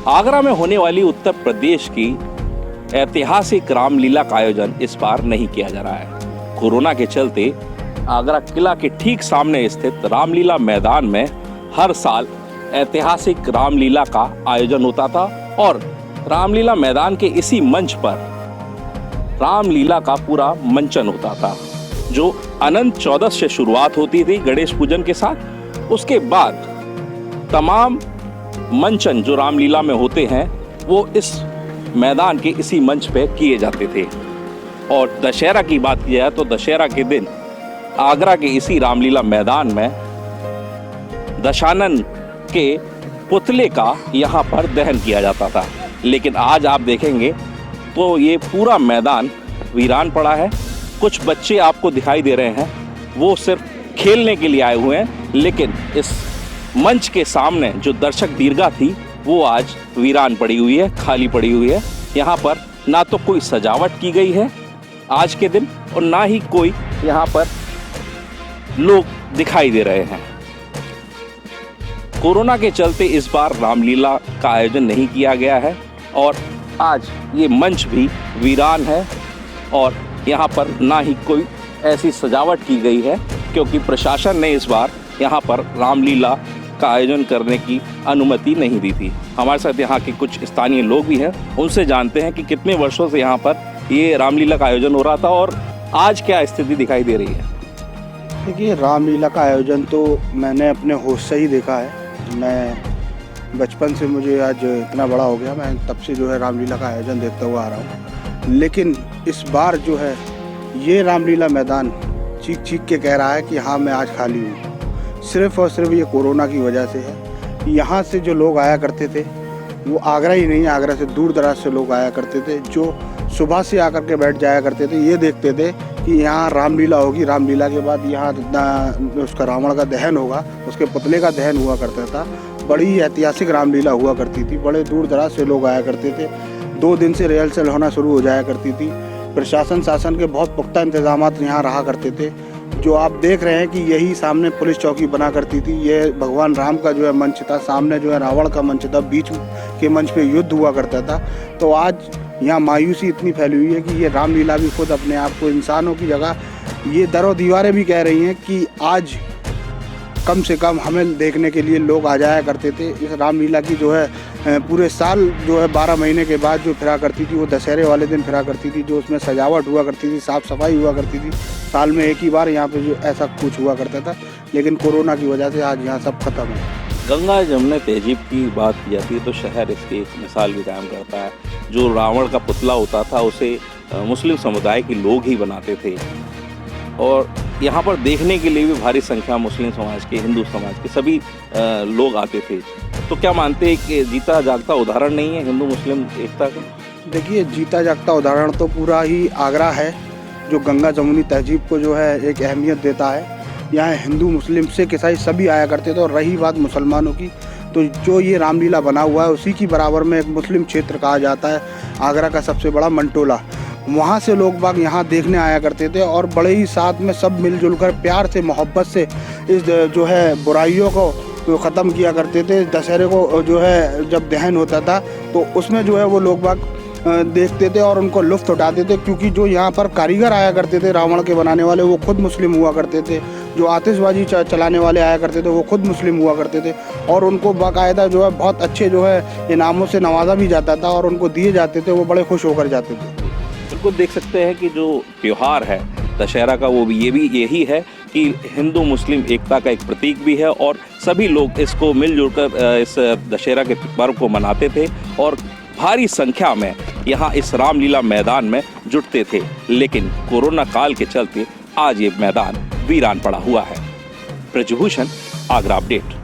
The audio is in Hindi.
आगरा में होने वाली उत्तर प्रदेश की ऐतिहासिक रामलीला का आयोजन इस बार नहीं किया जा रहा है। कोरोना के चलते आगरा किला के ठीक सामने स्थित रामलीला मैदान में हर साल ऐतिहासिक रामलीला का आयोजन होता था और रामलीला मैदान के इसी मंच पर रामलीला का पूरा मंचन होता था, जो अनंत चौदस से शुरुआत होती थी गणेश पूजन के साथ। उसके बाद तमाम मंचन जो रामलीला में होते हैं वो इस मैदान के इसी मंच पे किए जाते थे। और दशहरा की बात की जाए तो दशहरा के दिन आगरा के इसी रामलीला मैदान में दशानन के पुतले का यहाँ पर दहन किया जाता था। लेकिन आज आप देखेंगे तो ये पूरा मैदान वीरान पड़ा है। कुछ बच्चे आपको दिखाई दे रहे हैं, वो सिर्फ खेलने के लिए आए हुए हैं, लेकिन इस मंच के सामने जो दर्शक दीर्घा थी वो आज वीरान पड़ी हुई है, खाली पड़ी हुई है। यहाँ पर ना तो कोई सजावट की गई है आज के दिन और ना ही कोई यहाँ पर लोग दिखाई दे रहे हैं। कोरोना के चलते इस बार रामलीला का आयोजन नहीं किया गया है और आज ये मंच भी वीरान है और यहाँ पर ना ही कोई ऐसी सजावट की गई है, क्योंकि प्रशासन ने इस बार यहाँ पर रामलीला का आयोजन करने की अनुमति नहीं दी थी। हमारे साथ यहाँ के कुछ स्थानीय लोग भी हैं, उनसे जानते हैं कि कितने वर्षों से यहाँ पर ये रामलीला का आयोजन हो रहा था और आज क्या स्थिति दिखाई दे रही है। देखिए, रामलीला का आयोजन तो मैंने अपने होश से ही देखा है। मैं बचपन से, मुझे आज इतना बड़ा हो गया, मैं तब से जो है रामलीला का आयोजन देखता हुआ आ रहा हूँ। लेकिन इस बार जो है ये रामलीला मैदान चीख चीख के कह रहा है कि हाँ, मैं आज खाली हूँ। सिर्फ़ और सिर्फ ये कोरोना की वजह से है। यहाँ से जो लोग आया करते थे वो आगरा ही नहीं, आगरा से दूर दराज से लोग आया करते थे, जो सुबह से आकर के बैठ जाया करते थे। ये देखते थे कि यहाँ रामलीला होगी, रामलीला के बाद यहाँ उसका रावण का दहन होगा, उसके पुतले का दहन हुआ करता था। बड़ी ऐतिहासिक रामलीला हुआ करती थी, बड़े दूर दराज से लोग आया करते थे। 2 दिन से रिहर्सल होना शुरू हो जाया करती थी। प्रशासन शासन के बहुत पुख्ता इंतजाम यहाँ रहा करते थे। जो आप देख रहे हैं कि यही सामने पुलिस चौकी बना करती थी। ये भगवान राम का जो है मंच था, सामने जो है रावण का मंच था, बीच के मंच पे युद्ध हुआ करता था। तो आज यहाँ मायूसी इतनी फैली हुई है कि ये रामलीला भी खुद अपने आप को इंसानों की जगह, ये दरों दीवारें भी कह रही हैं कि आज कम से कम हमें देखने के लिए लोग आ जाया करते थे। इस रामलीला की जो है पूरे साल जो है 12 महीने के बाद जो फिरा करती थी वो दशहरे वाले दिन फिरा करती थी, जो उसमें सजावट हुआ करती थी, साफ़ सफाई हुआ करती थी। साल में एक ही बार यहाँ पे जो ऐसा कुछ हुआ करता था, लेकिन कोरोना की वजह से आज यहाँ सब खत्म है। गंगा जमुना तहजीब की बात की जाती है तो शहर इसकी एक मिसाल भी कायम करता है। जो रावण का पुतला होता था उसे मुस्लिम समुदाय के लोग ही बनाते थे और यहाँ पर देखने के लिए भी भारी संख्या मुस्लिम समाज के, हिंदू समाज के सभी लोग आते थे। तो क्या मानते हैं कि जीता जागता उदाहरण नहीं है हिंदू मुस्लिम एकता का? देखिए, जीता जागता उदाहरण तो पूरा ही आगरा है, जो गंगा जमुनी तहजीब को जो है एक अहमियत देता है। यहाँ हिंदू मुस्लिम सिख ईसाई सभी आया करते थे। और रही बात मुसलमानों की, तो जो ये रामलीला बना हुआ है उसी की बराबर में एक मुस्लिम क्षेत्र कहा जाता है, आगरा का सबसे बड़ा मंटोला। वहाँ से लोग बाग यहाँ देखने आया करते थे और बड़े ही साथ में सब मिलजुल कर प्यार से, मोहब्बत से इस जो है बुराइयों को तो ख़त्म किया करते थे। दशहरे को जो है जब दहन होता था तो उसमें जो है वो लोग बाग देखते थे और उनको लुत्फ़ उठाते थे, क्योंकि जो यहाँ पर कारीगर आया करते थे रावण के बनाने वाले, वो खुद मुस्लिम हुआ करते थे। जो आतिशबाजी चलाने वाले आया करते थे वो खुद मुस्लिम हुआ करते थे और उनको बाकायदा जो है बहुत अच्छे जो है इनामों से नवाजा भी जाता था और उनको दिए जाते थे। वो बड़े खुश होकर जाते थे। बिल्कुल देख सकते हैं कि जो त्यौहार है दशहरा का वो भी यही है कि हिंदू मुस्लिम एकता का एक प्रतीक भी है और सभी लोग इसको मिलजुल कर इस दशहरा के पर्व को मनाते थे और भारी संख्या में यहाँ इस रामलीला मैदान में जुटते थे। लेकिन कोरोना काल के चलते आज ये मैदान वीरान पड़ा हुआ है। ब्रजभूषण, आगरा अपडेट।